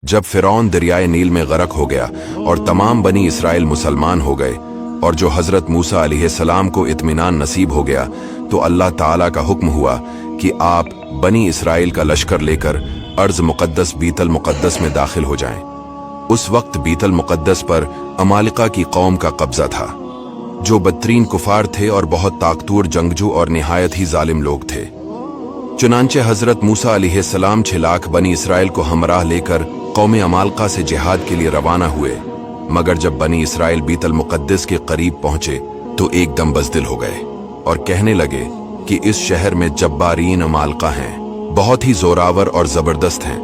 जब फिरौन दरियाए नील में गरक हो गया और तमाम बनी इसराइल मुसलमान हो गए और जो हजरत मूसा अलैहिस्सलाम को इत्मीनान नसीब हो गया, तो अल्लाह ताला का हुक्म हुआ कि आप बनी इसराइल का लश्कर लेकर अर्ज मुक़द्दस बीतल मुक़द्दस में दाखिल हो जाएं। उस वक्त बीतल मुक़द्दस पर अमालिका की कौम का कब्जा था, जो बदतरीन कुफार थे और बहुत ताकतवर जंगजू और निहायत ही जालिम लोग थे। चुनांचे हजरत मूसा अलैहिस्सलाम 6 लाख बनी इसराइल को हमराह लेकर कौम अमालिका से जिहाद के लिए रवाना हुए, मगर जब बनी इसराइल बीतल मुक़द्दस के करीब पहुंचे तो एकदम बज़दिल हो गए और कहने लगे कि इस शहर में जब्बारीन अमालिका हैं, बहुत ही जोरावर और जबरदस्त हैं,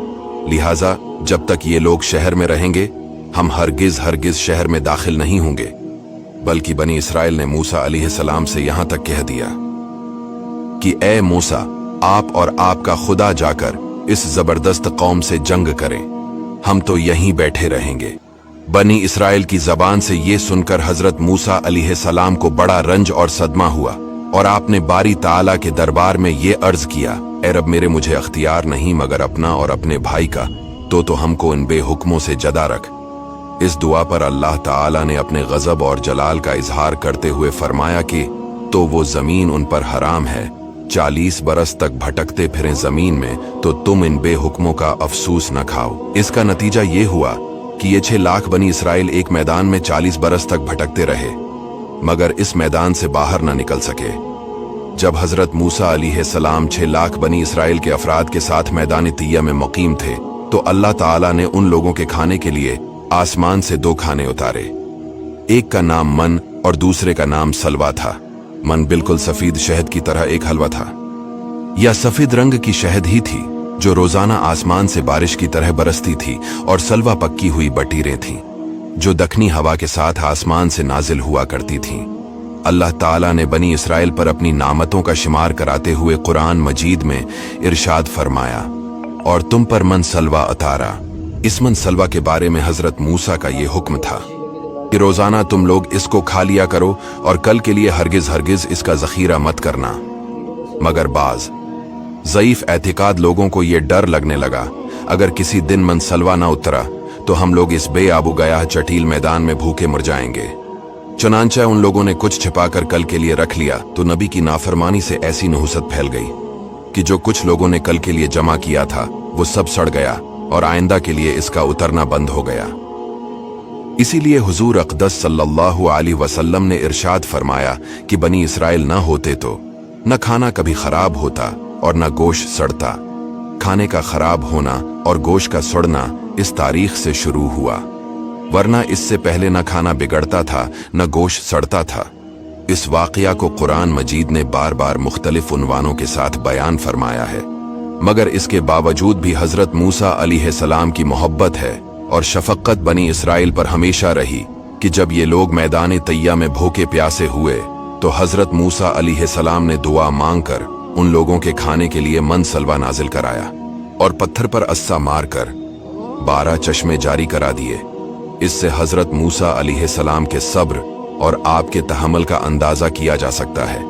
लिहाजा जब तक ये लोग शहर में रहेंगे हम हरगिज शहर में दाखिल नहीं होंगे। बल्कि बनी इसराइल ने मूसा अलैहिस्सलाम से यहां तक कह दिया कि ए मूसा, आप और आपका खुदा जाकर इस जबरदस्त कौम से जंग करें, हम तो यहीं बैठे रहेंगे। बनी इसराइल की जबान से ये सुनकर हजरत मूसा अलैहिस्सलाम को बड़ा रंज और सदमा हुआ और आपने बारी ताला के दरबार में ये अर्ज किया, ए रब, मेरे मुझे अख्तियार नहीं मगर अपना और अपने भाई का, तो हमको इन बेहुक्मों से जदा रख। इस दुआ पर अल्लाह ताला ने अपने गजब और जलाल का इजहार करते हुए फरमाया कि तो वो जमीन उन पर हराम है, 40 बरस तक भटकते फिरें जमीन में तो तुम इन बेहुक्मों का अफसूस न खाओ। इसका नतीजा ये हुआ कि ये 6 लाख बनी इसराइल एक मैदान में 40 बरस तक भटकते रहे, मगर इस मैदान से बाहर न निकल सके। जब हजरत मूसा अलैहिस्सलाम 6 लाख बनी इसराइल के अफराद के साथ मैदान तिया में मुकीम थे, तो अल्लाह ताला ने उन लोगों के खाने के लिए आसमान से 2 खाने उतारे। एक का नाम मन और दूसरे का नाम सलवा था। मन बिल्कुल सफेद शहद की तरह एक हलवा था, या सफेद रंग की शहद ही थी जो रोजाना आसमान से बारिश की तरह बरसती थी, और सलवा पक्की हुई बटीरें थीं जो दखनी हवा के साथ आसमान से नाजिल हुआ करती थीं। अल्लाह ताला ने बनी इसराइल पर अपनी नामतों का शुमार कराते हुए कुरान मजीद में इरशाद फरमाया, और तुम पर मन सलवा अतारा। इस मन सलवा के बारे में हजरत मूसा का ये हुक्म था कि रोजाना तुम लोग इसको खा लिया करो और कल के लिए हरगिज इसका जखीरा मत करना। मगर बाज ज़ईफ एतिकाद लोगों को ये डर लगने लगा, अगर किसी दिन मन सलवा ना उतरा तो हम लोग इस बेआबू गया चटील मैदान में भूखे मर जाएंगे। चुनांचे उन लोगों ने कुछ छिपाकर कल के लिए रख लिया, तो नबी की नाफरमानी से ऐसी नहुसत फैल गई कि जो कुछ लोगों ने कल के लिए जमा किया था वो सब सड़ गया और आइंदा के लिए इसका उतरना बंद हो गया। इसीलिए हुजूर अक़दस सल्लल्लाहु अलैहि वसल्लम ने इरशाद फरमाया कि बनी इसराइल ना होते तो न खाना कभी खराब होता और न गोश्त सड़ता। खाने का खराब होना और गोश्त का सड़ना इस तारीख से शुरू हुआ, वरना इससे पहले न खाना बिगड़ता था न गोश्त सड़ता था। इस वाक़या को कुरान मजीद ने बार बार मुख्तलिफ उन्वानों के साथ बयान फरमाया है, मगर इसके बावजूद भी हजरत मूसा अलैहिस्सलाम की मोहब्बत है और शफक़त बनी इसराइल पर हमेशा रही कि जब ये लोग मैदान तैया में भूखे प्यासे हुए तो हजरत मूसा अलैहिस्सलाम ने दुआ मांगकर उन लोगों के खाने के लिए मन सलवा नाजिल कराया और पत्थर पर अस्सा मारकर 12 चश्मे जारी करा दिए। इससे हजरत मूसा अलैहिस्सलाम के सब्र और आपके तहम्मुल का अंदाजा किया जा सकता है।